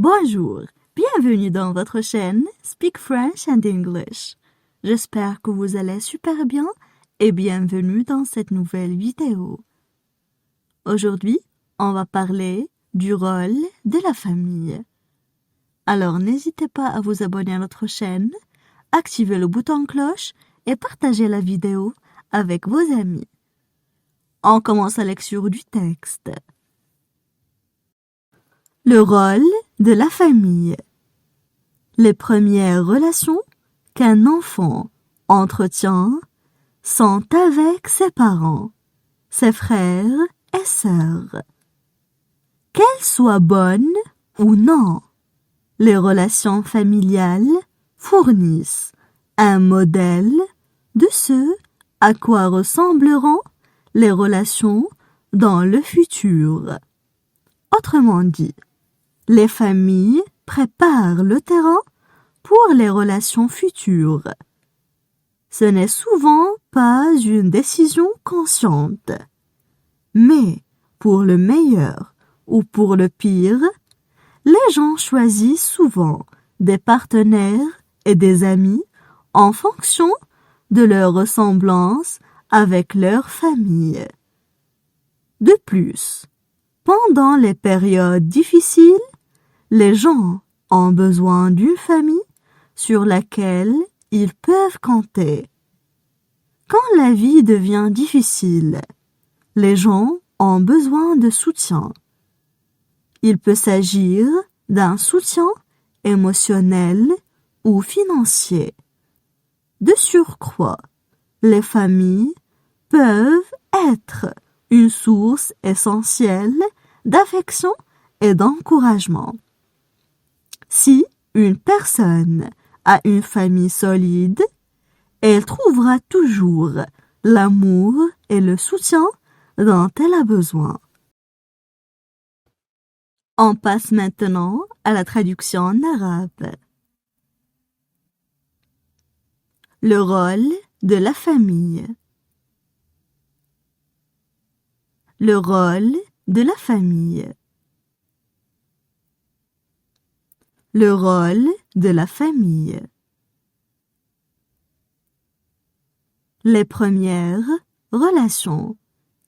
Bonjour, bienvenue dans votre chaîne Speak French and English. J'espère que vous allez super bien et bienvenue dans cette nouvelle vidéo. Aujourd'hui, on va parler du rôle de la famille. Alors n'hésitez pas à vous abonner à notre chaîne, activer le bouton cloche et partager la vidéo avec vos amis. On commence la lecture du texte. Le rôle de la famille. Les premières relations qu'un enfant entretient sont avec ses parents, ses frères et sœurs. Qu'elles soient bonnes ou non, les relations familiales fournissent un modèle de ce à quoi ressembleront les relations dans le futur. Autrement dit, les familles préparent le terrain pour les relations futures. Ce n'est souvent pas une décision consciente. Mais pour le meilleur ou pour le pire, les gens choisissent souvent des partenaires et des amis en fonction de leur ressemblance avec leur famille. De plus, pendant les périodes difficiles, les gens ont besoin d'une famille sur laquelle ils peuvent compter. Quand la vie devient difficile, les gens ont besoin de soutien. Il peut s'agir d'un soutien émotionnel ou financier. De surcroît, les familles peuvent être une source essentielle d'affection et d'encouragement. Si une personne a une famille solide, elle trouvera toujours l'amour et le soutien dont elle a besoin. On passe maintenant à la traduction en arabe. Le rôle de la famille. Le rôle de la famille. Le rôle de la famille. Les premières relations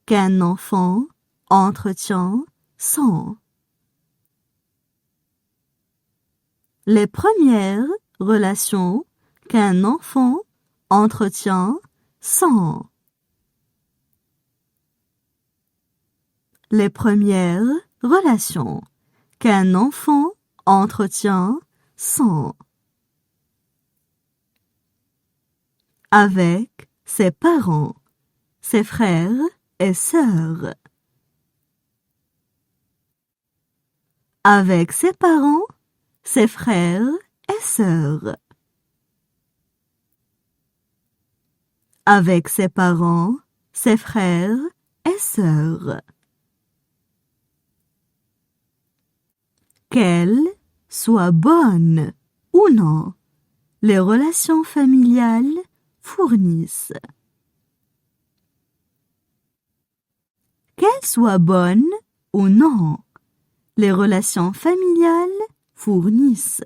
qu'un enfant entretient sont. Les premières relations qu'un enfant entretient sont. Les premières relations qu'un enfant entretient sont. Avec ses parents, ses frères et sœurs. Avec ses parents, ses frères et sœurs. Avec ses parents, ses frères et sœurs. Qu'elles soient bonnes ou non, les relations familiales fournissent. Qu'elles soient bonnes ou non, les relations familiales fournissent.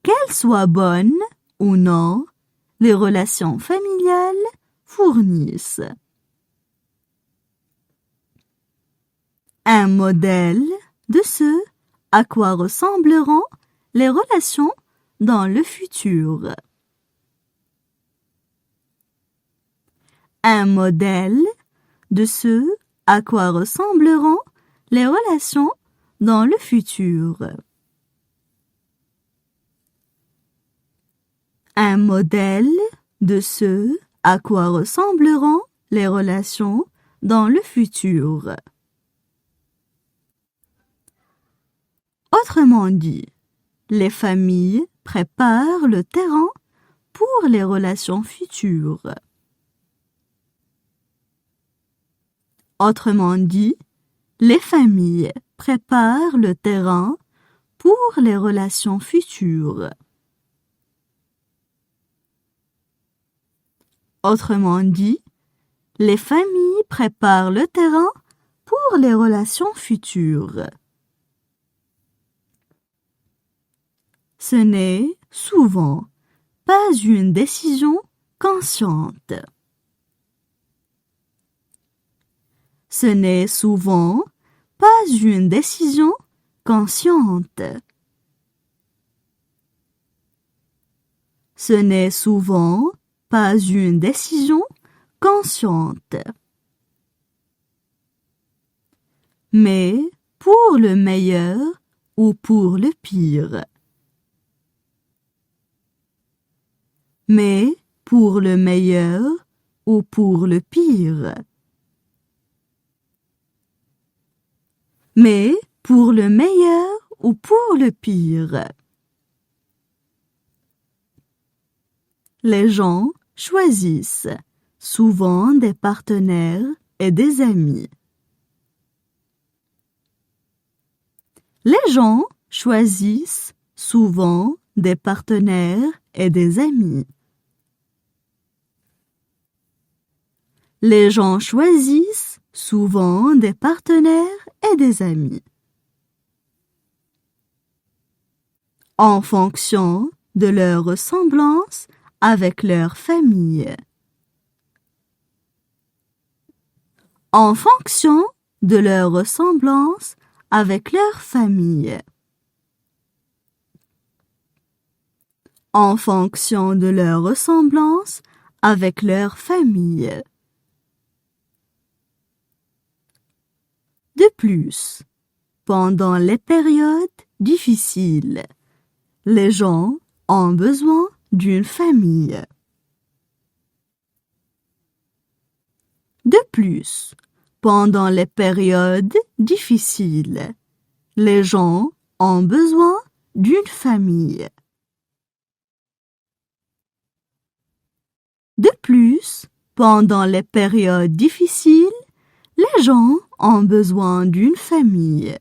Qu'elles soient bonnes ou non, les relations familiales fournissent. Un modèle de ce à quoi ressembleront les relations dans le futur. Un modèle de ce à quoi ressembleront les relations dans le futur. Un modèle de ce à quoi ressembleront les relations dans le futur. Autrement dit, les familles préparent le terrain pour les relations futures. Autrement dit, les familles préparent le terrain pour les relations futures. Autrement dit, les familles préparent le terrain pour les relations futures. Ce n'est souvent pas une décision consciente. Ce n'est souvent pas une décision consciente. Ce n'est souvent pas une décision consciente. Mais pour le meilleur ou pour le pire. Mais pour le meilleur ou pour le pire. Mais pour le meilleur ou pour le pire. Les gens choisissent souvent des partenaires et des amis. Les gens choisissent souvent des partenaires et des amis. Les gens choisissent souvent des partenaires et des amis. En fonction de leur ressemblance avec leur famille. En fonction de leur ressemblance avec leur famille. En fonction de leur ressemblance avec leur famille. De plus, pendant les périodes difficiles, les gens ont besoin d'une famille. De plus, pendant les périodes difficiles, les gens ont besoin d'une famille. De plus, pendant les périodes difficiles, les gens ont besoin d'une famille.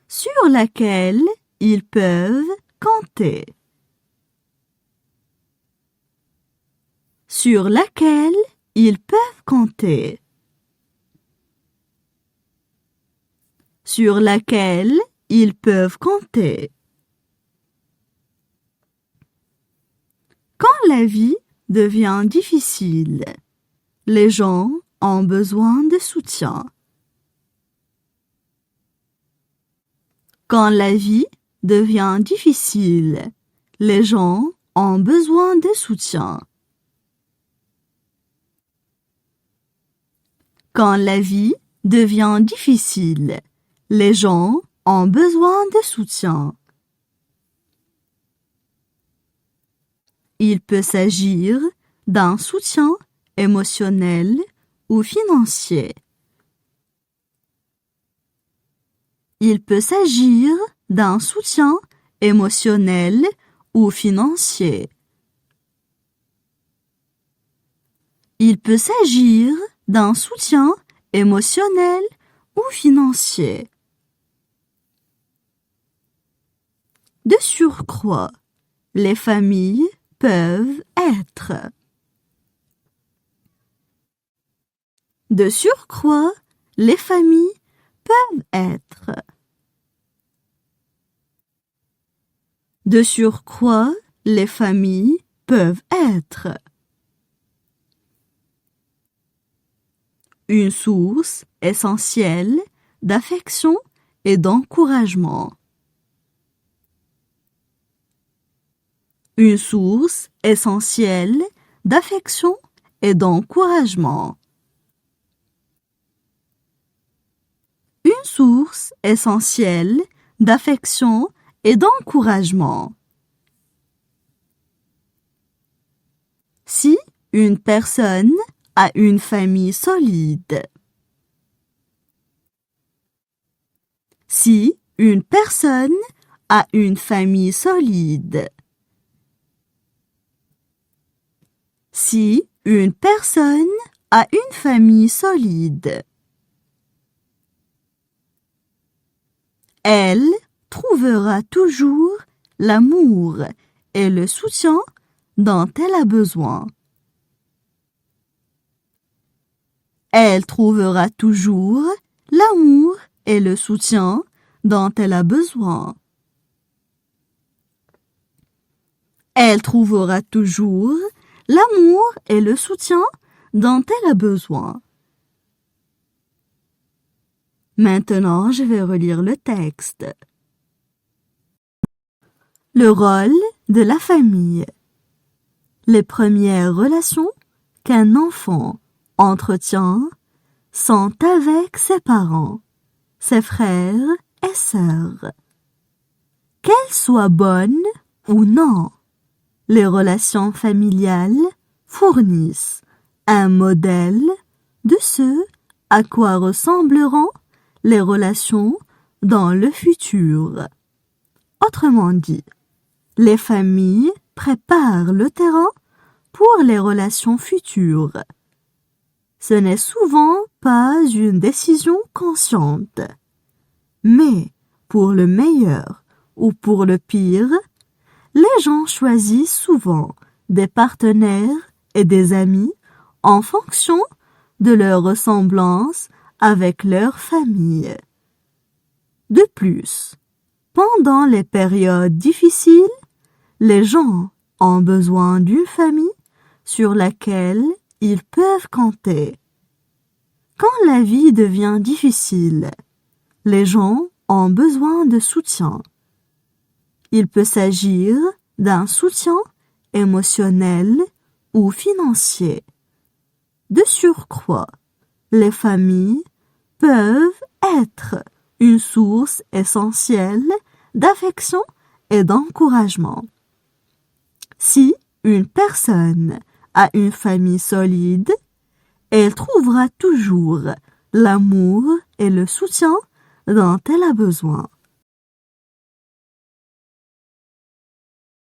Sur laquelle ils peuvent compter. Sur laquelle ils peuvent compter. Sur laquelle ils peuvent compter. Quand la vie devient difficile, les gens ont besoin de soutien. Quand la vie devient difficile, les gens ont besoin de soutien. Quand la vie devient difficile, les gens ont besoin de soutien. Il peut s'agir d'un soutien émotionnel ou financier. Il peut s'agir d'un soutien émotionnel ou financier. Il peut s'agir d'un soutien émotionnel ou financier. De surcroît, les familles peuvent être. De surcroît, les familles peuvent être. De surcroît, les familles peuvent être. Une source essentielle d'affection et d'encouragement. Une source essentielle d'affection et d'encouragement. Une source essentielle d'affection et d'encouragement. Si une personne a une famille solide. Si une personne a une famille solide. Si une personne a une famille solide. Elle trouvera toujours l'amour et le soutien dont elle a besoin. Elle trouvera toujours l'amour et le soutien dont elle a besoin. Elle trouvera toujours l'amour et le soutien dont elle a besoin. Maintenant, je vais relire le texte. Le rôle de la famille. Les premières relations qu'un enfant entretient sont avec ses parents, ses frères et sœurs. Qu'elles soient bonnes ou non, les relations familiales fournissent un modèle de ce à quoi ressembleront les relations dans le futur. Autrement dit, les familles préparent le terrain pour les relations futures. Ce n'est souvent pas une décision consciente. Mais pour le meilleur ou pour le pire, les gens choisissent souvent des partenaires et des amis en fonction de leur ressemblance avec leur famille. De plus, pendant les périodes difficiles, les gens ont besoin d'une famille sur laquelle ils peuvent compter. Quand la vie devient difficile, les gens ont besoin de soutien. Il peut s'agir d'un soutien émotionnel ou financier. De surcroît, les familles peuvent être une source essentielle d'affection et d'encouragement. Si une personne a une famille solide, elle trouvera toujours l'amour et le soutien dont elle a besoin.